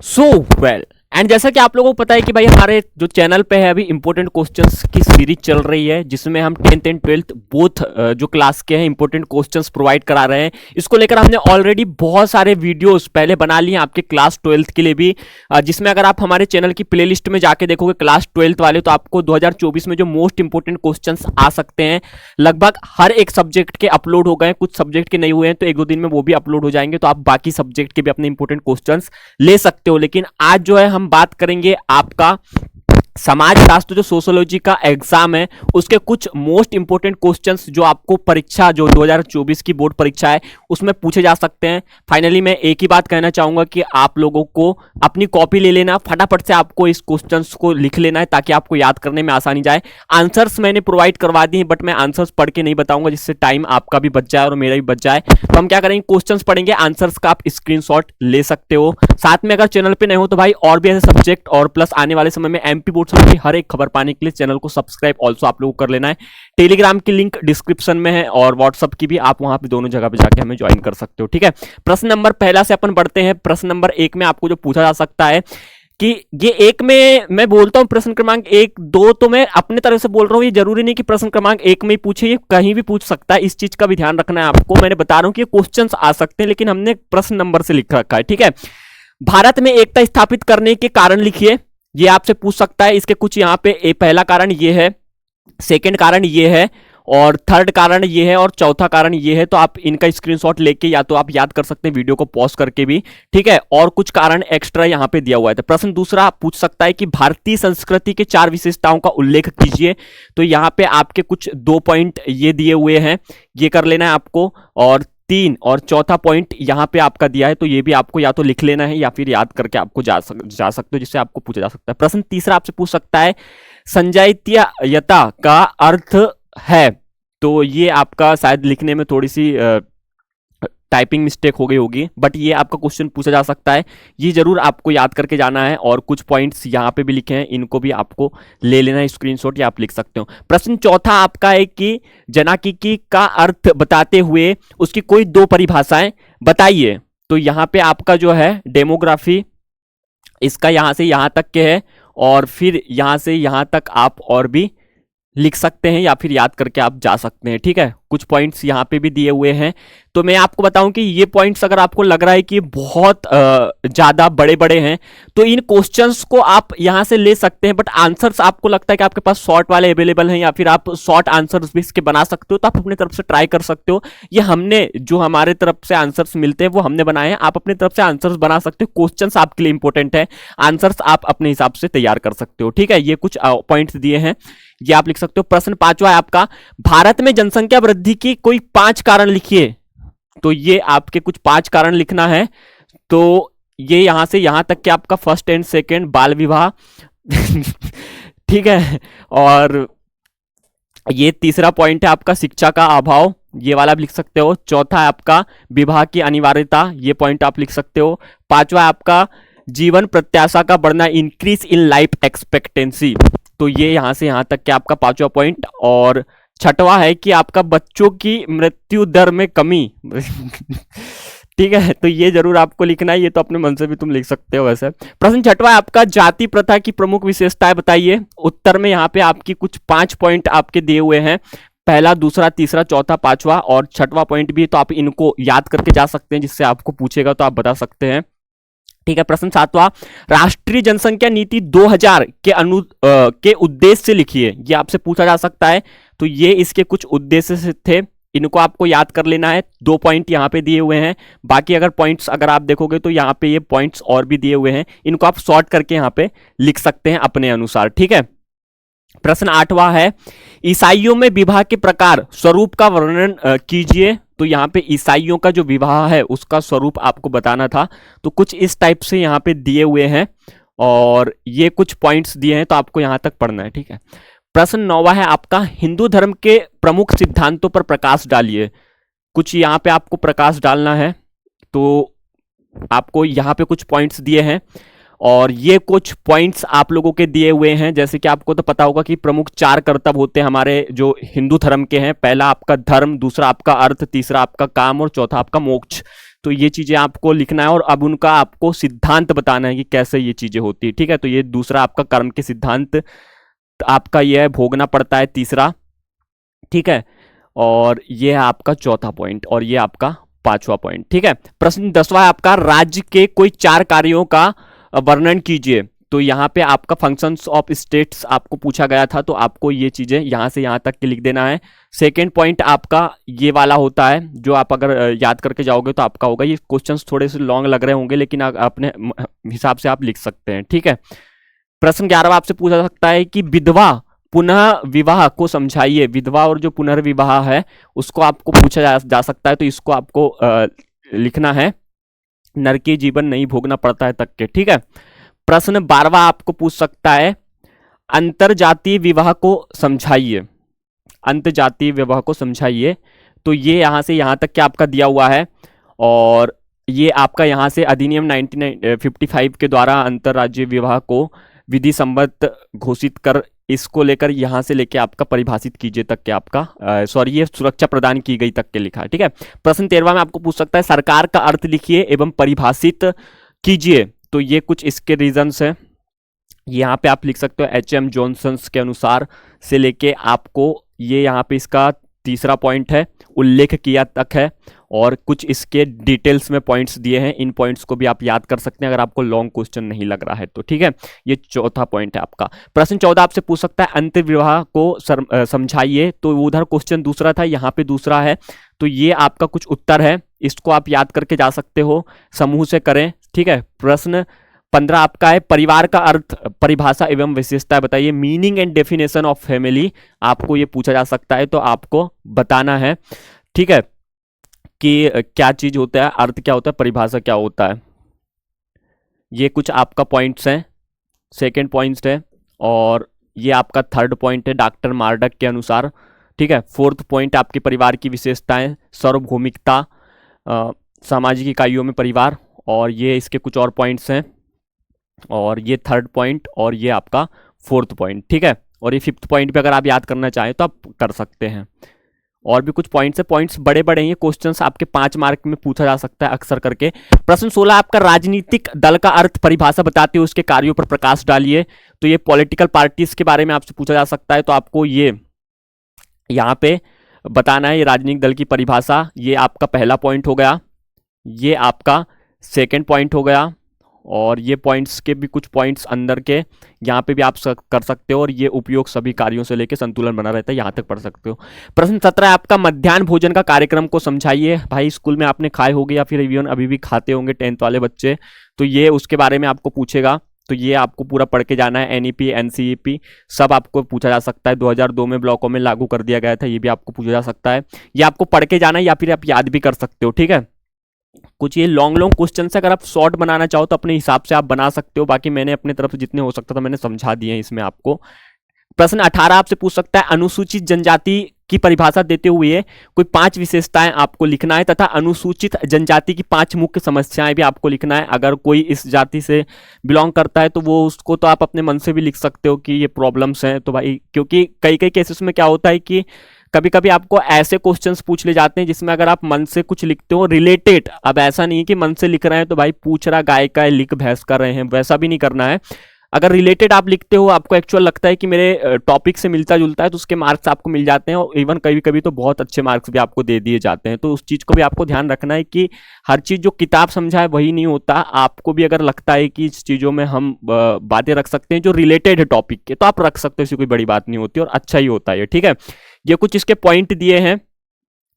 So well and जैसा कि आप लोगों को पता है कि भाई हमारे जो चैनल पे है अभी इंपॉर्टेंट क्वेश्चंस की सीरीज चल रही है जिसमें हम 10th एंड 12th बोथ जो क्लास के हैं इंपॉर्टेंट क्वेश्चंस प्रोवाइड करा रहे हैं। इसको लेकर हमने ऑलरेडी बहुत सारे वीडियोस पहले बना लिए हैं आपके क्लास 12th के लिए भी, जिसमें अगर आप हमारे चैनल की प्लेलिस्ट में जाके देखोगे क्लास 12th वाले तो आपको 2024 में जो मोस्ट इंपॉर्टेंट क्वेश्चंस आ सकते हैं लगभग हर एक सब्जेक्ट के अपलोड हो गए। कुछ सब्जेक्ट के नहीं हुए हैं तो एक दो दिन में वो भी अपलोड हो जाएंगे, तो आप बाकी सब्जेक्ट के भी अपने इंपॉर्टेंट क्वेश्चंस ले सकते हो। लेकिन आज जो है हम बात करेंगे आपका समाजशास्त्र जो सोशियोलॉजी का एग्जाम है उसके कुछ मोस्ट इंपोर्टेंट क्वेश्चंस जो आपको परीक्षा जो 2024 की बोर्ड परीक्षा है उसमें पूछे जा सकते हैं। फाइनली मैं एक ही बात कहना चाहूंगा कि आप लोगों को अपनी कॉपी ले लेना, फटाफट से आपको इस क्वेश्चंस को लिख लेना है ताकि आपको याद करने में आसानी जाए। आंसर्स मैंने प्रोवाइड करवा दी है बट मैं आंसर्स पढ़ के नहीं बताऊंगा जिससे टाइम आपका भी बच जाए और मेरा भी बच जाए। तो हम क्या करेंगे, क्वेश्चंस पढ़ेंगे, आंसर्स का आप स्क्रीनशॉट ले सकते हो। साथ में अगर चैनल पे नए हो तो भाई और भी ऐसे सब्जेक्ट और प्लस आने वाले समय में एमपी बोर्ड की हर एक खबर पाने के लिए चैनल को सब्सक्राइब ऑल्सो आप लोगों को कर लेना है। टेलीग्राम की लिंक डिस्क्रिप्शन में है और व्हाट्सएप की भी, आप वहां पे दोनों जगह पे जाके हमें ज्वाइन कर सकते हो। ठीक है, प्रश्न नंबर पहला से अपन बढ़ते हैं। प्रश्न नंबर 1 में आपको जो पूछा जा सकता है कि ये एक में मैं बोलता हूं प्रश्न क्रमांक 1 2 तो मैं अपने तरफ से बोल रहा हूं, ये जरूरी नहीं कि प्रश्न क्रमांक 1 में ही पूछे, ये कहीं भी पूछ सकता है। इस चीज का भी ध्यान रखना है आपको। मैंने बता रहा हूं कि ये क्वेश्चंस आ सकते हैं लेकिन हमने प्रश्न नंबर से लिख रखा है। ठीक है, भारत में एकता स्थापित करने के कारण लिखिए, ये आपसे पूछ सकता है। इसके कुछ यहाँ पे पहला कारण ये है, सेकंड कारण ये है और थर्ड कारण ये है और चौथा कारण ये है। तो आप इनका स्क्रीनशॉट लेके या तो आप याद कर सकते हैं वीडियो को पॉज करके भी। ठीक है, और कुछ कारण एक्स्ट्रा यहाँ पे दिया हुआ है। तो प्रश्न दूसरा पूछ सकता है कि भारतीय संस्कृति के 4 विशेषताओं का उल्लेख कीजिए। तो यहाँ पे आपके कुछ 2 पॉइंट ये दिए हुए हैं, ये कर लेना है आपको। और 3 और चौथा पॉइंट यहाँ पे आपका दिया है तो ये भी आपको या तो लिख लेना है या फिर याद करके आपको जा सकते हो, जिससे आपको पूछा जा सकता है। प्रश्न तीसरा आपसे पूछ सकता है संजातीयता का अर्थ है। तो ये आपका शायद लिखने में थोड़ी सी टाइपिंग मिस्टेक हो गई होगी बट ये आपका क्वेश्चन पूछा जा सकता है, ये जरूर आपको याद करके जाना है। और कुछ पॉइंट्स यहाँ पे भी लिखे हैं, इनको भी आपको ले लेना है स्क्रीनशॉट या आप लिख सकते हो। प्रश्न चौथा आपका है कि जनाकीकी का अर्थ बताते हुए उसकी कोई 2 परिभाषाएं बताइए। तो यहाँ पे आपका जो है डेमोग्राफी, इसका यहाँ से यहाँ तक के है और फिर यहाँ से यहाँ तक आप और भी लिख सकते हैं या फिर याद करके आप जा सकते हैं। ठीक है, कुछ पॉइंट्स यहाँ पे भी दिए हुए हैं। तो मैं आपको बताऊं कि ये पॉइंट्स अगर आपको लग रहा है कि बहुत ज्यादा बड़े बड़े हैं तो इन क्वेश्चंस को आप यहाँ से ले सकते हैं, बट आंसर्स आपको लगता है कि आपके पास शॉर्ट वाले अवेलेबल हैं या फिर आप शॉर्ट आंसर्स भी इसके बना सकते हो तो आप अपनी तरफ से ट्राई कर सकते हो। ये हमने जो हमारे तरफ से आंसर्स मिलते हैं वो हमने बनाए हैं, आप अपनी तरफ से आंसर्स बना सकते हो। क्वेश्चंस आपके लिए इंपॉर्टेंट है, आंसर्स आप अपने हिसाब से तैयार कर सकते हो। ठीक है, ये कुछ पॉइंट्स दिए हैं, ये आप लिख सकते हो। प्रश्न 5वां है आपका, भारत में जनसंख्या वृद्धि की कोई 5 कारण लिखिए। तो ये आपके कुछ 5 कारण लिखना है। तो ये यहां से यहां तक कि आपका फर्स्ट एंड सेकंड बाल विवाह ठीक है, और ये तीसरा पॉइंट है आपका शिक्षा का अभाव, ये वाला आप लिख सकते हो। चौथा है आपका विवाह की अनिवार्यता, ये पॉइंट आप लिख सकते हो। 5वां है आपका जीवन प्रत्याशा का बढ़ना, इंक्रीज इन लाइफ एक्सपेक्टेंसी। तो ये यहां से यहां तक के आपका 5वां पॉइंट। और 6वां है कि आपका बच्चों की मृत्यु दर में कमी ठीक है, तो ये जरूर आपको लिखना है, ये तो अपने मन से भी तुम लिख सकते हो वैसे। प्रश्न 6वां है आपका जाति प्रथा की प्रमुख विशेषताएं बताइए। उत्तर में यहाँ पे आपकी कुछ 5 पॉइंट आपके दिए हुए हैं, पहला, दूसरा, तीसरा, चौथा, 5वां और 6वां पॉइंट भी, तो आप इनको याद करके जा सकते हैं जिससे आपको पूछेगा तो आप बता सकते हैं। ठीक है, प्रश्न 7वां, राष्ट्रीय जनसंख्या नीति 2000 के उद्देश्य से लिखिए, ये आपसे पूछा जा सकता है। तो ये इसके कुछ उद्देश्य से थे, इनको आपको याद कर लेना है। 2 पॉइंट यहाँ पे दिए हुए हैं, बाकी अगर पॉइंट्स अगर आप देखोगे तो यहाँ पे ये पॉइंट्स और भी दिए हुए हैं, इनको आप शॉर्ट करके यहाँ पे लिख सकते हैं अपने अनुसार। ठीक है, प्रश्न 8वां है, ईसाइयों में विवाह के प्रकार स्वरूप का वर्णन कीजिए। तो यहाँ पे ईसाइयों का जो विवाह है उसका स्वरूप आपको बताना था, तो कुछ इस टाइप से यहाँ पे दिए हुए हैं और ये कुछ पॉइंट्स दिए हैं तो आपको यहाँ तक पढ़ना है। ठीक है, प्रश्न 9वां है आपका, हिंदू धर्म के प्रमुख सिद्धांतों पर प्रकाश डालिए। कुछ यहाँ पे आपको प्रकाश डालना है, तो आपको यहाँ पे कुछ पॉइंट्स दिए हैं और ये कुछ पॉइंट्स आप लोगों के दिए हुए हैं। जैसे कि आपको तो पता होगा कि प्रमुख 4 कर्तव्य होते हैं हमारे जो हिंदू धर्म के हैं। पहला आपका धर्म, दूसरा आपका अर्थ, तीसरा आपका काम और चौथा आपका मोक्ष। तो ये चीजें आपको लिखना है और अब उनका आपको सिद्धांत बताना है कि कैसे ये चीजें होती है। ठीक है, तो ये दूसरा आपका कर्म के सिद्धांत आपका ये है, भोगना पड़ता है तीसरा। ठीक है, और ये है आपका चौथा पॉइंट और ये आपका पांचवा पॉइंट। ठीक है, प्रश्न 10वां है आपका, राज्य के कोई 4 कार्यों का वर्णन कीजिए। तो यहाँ पे आपका फंक्शंस ऑफ स्टेट्स आपको पूछा गया था, तो आपको ये चीजें यहाँ से यहाँ तक के लिख देना है। सेकेंड पॉइंट आपका ये वाला होता है, जो आप अगर याद करके जाओगे तो आपका होगा। ये क्वेश्चंस थोड़े से लॉन्ग लग रहे होंगे, लेकिन अपने हिसाब से आप लिख सकते हैं। ठीक है, प्रश्न 11वां आपसे पूछा सकता है कि विधवा पुनः विवाह को समझाइए। विधवा और जो पुनर्विवाह है उसको आपको पूछा जा सकता है, तो इसको आपको लिखना है, नरकीय जीवन नहीं भोगना पड़ता है तक के। ठीक है, प्रश्न 12वां आपको पूछ सकता है, अंतरजातीय विवाह को समझाइए। अंतरजातीय विवाह को समझाइए, तो ये यहां से यहां तक क्या आपका दिया हुआ है, और ये आपका यहां से अधिनियम 1955 के द्वारा अंतरराज्यीय विवाह को विधि सम्मत घोषित कर, इसको लेकर यहां से लेके आपका परिभाषित कीजिए तक के आपका सॉरी ये सुरक्षा प्रदान की गई तक के लिखा है। ठीक है, प्रश्न 13वां में आपको पूछ सकता है, सरकार का अर्थ लिखिए एवं परिभाषित कीजिए। तो ये कुछ इसके रीजंस है, यहाँ पे आप लिख सकते हो एच.एम. जॉनसन के अनुसार से लेके आपको ये यहाँ पे इसका तीसरा पॉइंट है, उल्लेख किया तक है, और कुछ इसके डिटेल्स में पॉइंट्स दिए हैं। इन पॉइंट्स को भी आप याद कर सकते हैं अगर आपको लॉन्ग क्वेश्चन नहीं लग रहा है तो। ठीक है, ये चौथा पॉइंट है आपका। प्रश्न 14 आपसे पूछ सकता है, अंतर्विवाह को समझाइए। तो उधर क्वेश्चन दूसरा था, यहाँ पे दूसरा है, तो ये आपका कुछ उत्तर है, इसको आप याद करके जा सकते हो, समूह से करें। ठीक है, प्रश्न 15 आपका है, परिवार का अर्थ, परिभाषा एवं विशेषता बताइए। Meaning and definition of family आपको ये पूछा जा सकता है, तो आपको बताना है। ठीक है, कि क्या चीज होता है, अर्थ क्या होता है, परिभाषा क्या होता है। ये कुछ आपका पॉइंट्स हैं, सेकंड पॉइंट्स है, और ये आपका थर्ड पॉइंट है डॉक्टर मार्डक के अनुसार। ठीक है, फोर्थ पॉइंट आपके परिवार की विशेषताएं, सार्वभौमिकता, सामाजिक इकाइयों में परिवार, और ये इसके कुछ और पॉइंट्स हैं, और ये थर्ड पॉइंट, और ये आपका फोर्थ पॉइंट। ठीक है, और ये फिफ्थ पॉइंट भी अगर आप याद करना चाहें तो आप कर सकते हैं। और भी कुछ पॉइंट्स है, पॉइंट्स बड़े बड़े हैं, क्वेश्चंस आपके 5 मार्क में पूछा जा सकता है अक्सर करके। प्रश्न 16 आपका, राजनीतिक दल का अर्थ परिभाषा बताते हुए उसके कार्यों पर प्रकाश डालिए। तो ये पॉलिटिकल पार्टीज के बारे में आपसे पूछा जा सकता है, तो आपको ये यहाँ पे बताना है, ये राजनीतिक दल की परिभाषा। ये आपका पहला पॉइंट हो गया, ये आपका सेकेंड पॉइंट हो गया, और ये पॉइंट्स के भी कुछ पॉइंट्स अंदर के यहाँ पे भी आप कर सकते हो, और ये उपयोग सभी कार्यों से लेकर संतुलन बना रहता है, यहाँ तक पढ़ सकते हो। प्रश्न 17 आपका, मध्याह्न भोजन का कार्यक्रम को समझाइए। भाई स्कूल में आपने खाए होंगे या फिर इवन अभी भी खाते होंगे 10th वाले बच्चे, तो ये उसके बारे में आपको पूछेगा, तो ये आपको पूरा पढ़ के जाना है। एनईपी एनसीईपी सब आपको पूछा जा सकता है, 2002 में ब्लॉकों में लागू कर दिया गया था, ये भी आपको पूछा जा सकता है। ये आपको पढ़ के जाना है या फिर आप याद भी कर सकते हो। ठीक है, कुछ ये लॉन्ग क्वेश्चन से अगर आप शॉर्ट बनाना चाहो तो अपने हिसाब से आप बना सकते हो, बाकी मैंने अपने तरफ से जितने हो सकता था मैंने समझा दिए हैं इसमें आपको। प्रश्न 18 आपसे पूछ सकता है, अनुसूचित जनजाति की परिभाषा देते हुए कोई 5 विशेषताएं आपको लिखना है, तथा अनुसूचित जनजाति की 5 मुख्य समस्याएं भी आपको लिखना है। अगर कोई इस जाति से बिलोंग करता है तो वो उसको तो आप अपने मन से भी लिख सकते हो कि ये प्रॉब्लम्स हैं, तो भाई क्योंकि कई कई केसेस में क्या होता है कि कभी कभी आपको ऐसे क्वेश्चंस पूछ ले जाते हैं जिसमें अगर आप मन से कुछ लिखते हो रिलेटेड, अब ऐसा नहीं है कि मन से लिख रहे हैं तो भाई पूछ रहा गाय का है लिख भैंस कर रहे हैं, वैसा भी नहीं करना है। अगर रिलेटेड आप लिखते हो, आपको एक्चुअल लगता है कि मेरे टॉपिक से मिलता जुलता है, तो उसके मार्क्स आपको मिल जाते हैं, और इवन कभी कभी तो बहुत अच्छे मार्क्स भी आपको दे दिए जाते हैं। तो उस चीज़ को भी आपको ध्यान रखना है कि हर चीज़ जो किताब समझा है वही नहीं होता। आपको भी अगर लगता है कि इस चीज़ों में हम बातें रख सकते हैं जो रिलेटेड है टॉपिक के, तो आप रख सकते हो, इसकी कोई बड़ी बात नहीं होती और अच्छा ही होता है। ठीक है, ये कुछ इसके पॉइंट दिए हैं,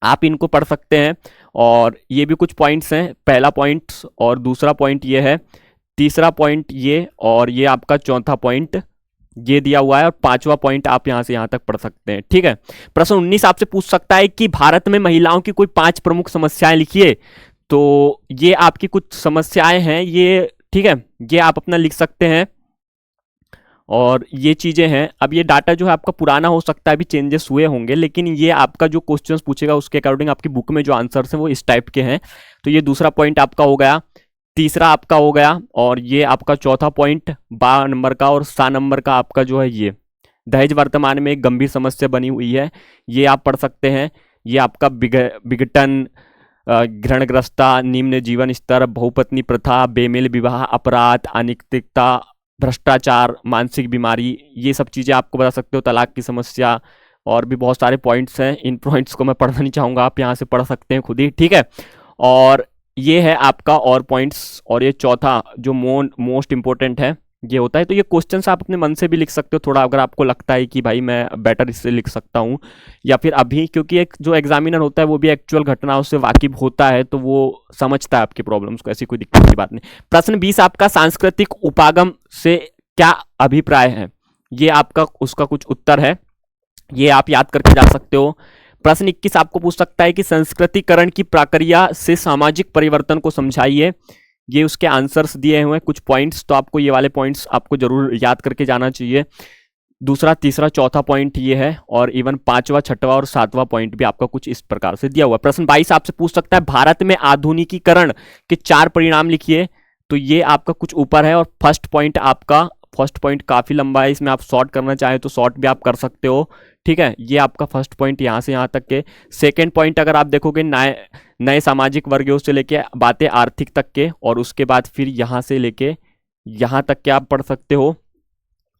आप इनको पढ़ सकते हैं, और ये भी कुछ पॉइंट्स हैं, पहला पॉइंट और दूसरा पॉइंट ये है, तीसरा पॉइंट ये, और ये आपका चौथा पॉइंट ये दिया हुआ है, और 5वां पॉइंट आप यहां से यहां तक पढ़ सकते हैं। ठीक है, प्रश्न 19 आपसे पूछ सकता है कि भारत में महिलाओं की कोई 5 प्रमुख समस्याएं लिखिए। तो ये आपकी कुछ समस्याएं हैं ये, ठीक है, ये आप अपना लिख सकते हैं, और ये चीजें हैं। अब ये डाटा जो है आपका पुराना हो सकता है, अभी चेंजेस हुए होंगे, लेकिन ये आपका जो क्वेश्चंस पूछेगा उसके अकॉर्डिंग आपकी बुक में जो आंसर्स हैं वो इस टाइप के हैं। तो ये दूसरा पॉइंट आपका हो गया, तीसरा आपका हो गया, और ये आपका चौथा पॉइंट 12 नंबर का, और 7 नंबर का आपका जो है ये दहेज वर्तमान में एक गंभीर समस्या बनी हुई है, ये आप पढ़ सकते हैं। ये आपका विघटन, ग्रहणग्रस्ता, निम्न जीवन स्तर, बहुपत्नी प्रथा, बेमेल विवाह, अपराध, अनैतिकता, भ्रष्टाचार, मानसिक बीमारी, ये सब चीज़ें आपको बता सकते हो, तलाक की समस्या, और भी बहुत सारे पॉइंट्स हैं। इन पॉइंट्स को मैं पढ़ना नहीं चाहूँगा, आप यहाँ से पढ़ सकते हैं खुद ही, ठीक है। और ये है आपका और पॉइंट्स, और ये चौथा जो मोस्ट इंपॉर्टेंट है ये होता है। तो ये क्वेश्चंस आप अपने मन से भी लिख सकते हो थोड़ा, अगर आपको लगता है कि भाई मैं बेटर इससे लिख सकता हूँ, या फिर अभी, क्योंकि एक जो एग्जामिनर होता है वो भी एक्चुअल घटनाओं से वाकिफ होता है, तो वो समझता है आपकी प्रॉब्लम्स को, ऐसी कोई दिक्कत की बात नहीं। प्रश्न 20 आपका, सांस्कृतिक उपागम से क्या अभिप्राय है, ये आपका उसका कुछ उत्तर है, ये आप याद करके जा सकते हो। प्रश्न 21 आपको पूछ सकता है कि संस्कृतिकरण की प्रक्रिया से सामाजिक परिवर्तन को समझाइए, ये उसके आंसर्स दिए हुए हैं कुछ पॉइंट्स, तो आपको ये वाले पॉइंट्स आपको जरूर याद करके जाना चाहिए। दूसरा, तीसरा, चौथा पॉइंट ये है, और इवन पांचवा, छठवां और सातवां पॉइंट भी आपका कुछ इस प्रकार से दिया हुआ है। प्रश्न 22 आपसे पूछ सकता है भारत में आधुनिकीकरण के 4 परिणाम लिखिए, तो ये आपका कुछ ऊपर है। और फर्स्ट पॉइंट काफी लंबा है, इसमें आप शॉर्ट करना चाहें तो शॉर्ट भी आप कर सकते हो, ठीक है। ये आपका फर्स्ट पॉइंट यहाँ से यहाँ तक के। सेकंड पॉइंट अगर आप देखोगे, नए सामाजिक वर्गों से लेके बातें आर्थिक तक के, और उसके बाद फिर यहाँ से लेके यहाँ तक के आप पढ़ सकते हो,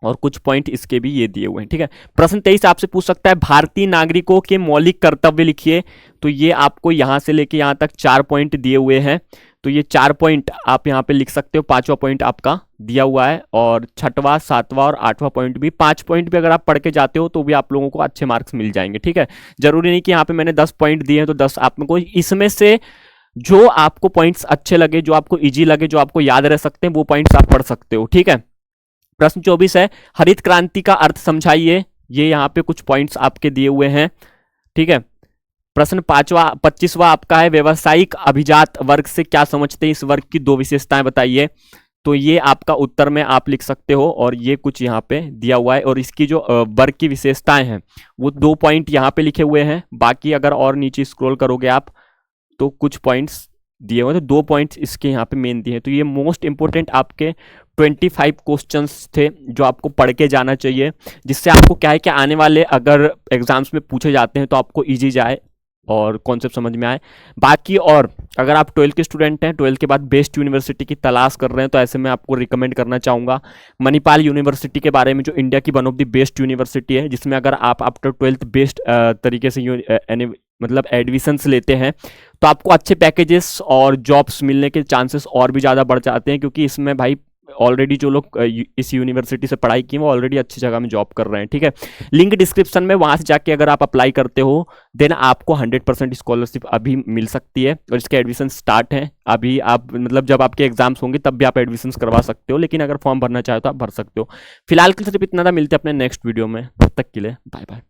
और कुछ पॉइंट इसके भी ये दिए हुए हैं, ठीक है। प्रश्न 23 आपसे पूछ सकता है भारतीय नागरिकों के मौलिक कर्तव्य लिखिए, तो ये आपको यहाँ से लेके यहाँ तक 4 पॉइंट दिए हुए हैं, तो ये 4 पॉइंट आप यहाँ पे लिख सकते हो। पांचवा पॉइंट आपका दिया हुआ है, और छठवां, सातवां और आठवां पॉइंट भी, 5 पॉइंट भी अगर आप पढ़ के जाते हो तो भी आप लोगों को अच्छे मार्क्स मिल जाएंगे, ठीक है। जरूरी नहीं कि यहाँ पे मैंने 10 पॉइंट दिए हैं तो 10 आप में को, इसमें से जो आपको पॉइंट्स अच्छे लगे, जो आपको इजी लगे, जो आपको याद रह सकते हैं, वो पॉइंट्स आप पढ़ सकते हो, ठीक है। प्रश्न 24 है हरित क्रांति का अर्थ समझाइए, ये यहाँ पे कुछ पॉइंट्स आपके दिए हुए हैं, ठीक है। प्रश्न 25वां आपका है व्यावसायिक अभिजात वर्ग से क्या समझते हैं, इस वर्ग की 2 विशेषताएं बताइए, तो ये आपका उत्तर में आप लिख सकते हो, और ये कुछ यहाँ पे दिया हुआ है। और इसकी जो वर्ग की विशेषताएं हैं वो 2 पॉइंट यहाँ पे लिखे हुए हैं, बाकी अगर और नीचे स्क्रॉल करोगे आप तो कुछ पॉइंट्स दिए हुए हैं, तो 2 पॉइंट्स इसके यहाँ पे मेन दिए हैं। तो ये मोस्ट इंपोर्टेंट आपके 25 क्वेश्चंस थे जो आपको पढ़ के जाना चाहिए, जिससे आपको क्या है कि आने वाले अगर एग्जाम्स में पूछे जाते हैं तो आपको ईजी जाए और कॉन्सेप्ट समझ में आए। बाकी और अगर आप 12th के स्टूडेंट हैं, 12th के बाद बेस्ट यूनिवर्सिटी की तलाश कर रहे हैं, तो ऐसे में आपको रिकमेंड करना चाहूँगा मणिपाल यूनिवर्सिटी के बारे में, जो इंडिया की one of the best university है, जिसमें अगर आप आफ्टर 12th बेस्ट तरीके से मतलब एडमिशन्स लेते हैं तो आपको अच्छे पैकेजेस और जॉब्स मिलने के चांसेस और भी ज़्यादा बढ़ जाते हैं, क्योंकि इसमें भाई ऑलरेडी जो लोग इस यूनिवर्सिटी से पढ़ाई की वो ऑलरेडी अच्छी जगह में जॉब कर रहे हैं, ठीक है। लिंक डिस्क्रिप्शन में, वहां से जाके अगर आप अप्लाई करते हो देन आपको 100% स्कॉलरशिप अभी मिल सकती है, और इसके एडमिशन स्टार्ट हैं अभी। आप मतलब जब आपके एग्जाम्स होंगे तब भी आप एडमिशन करवा सकते हो, लेकिन अगर फॉर्म भरना चाहे तो आप भर सकते हो। फिलहाल के सिर्फ इतना था, मिलते हैं अपने नेक्स्ट वीडियो में, तब तक के लिए बाय बाय।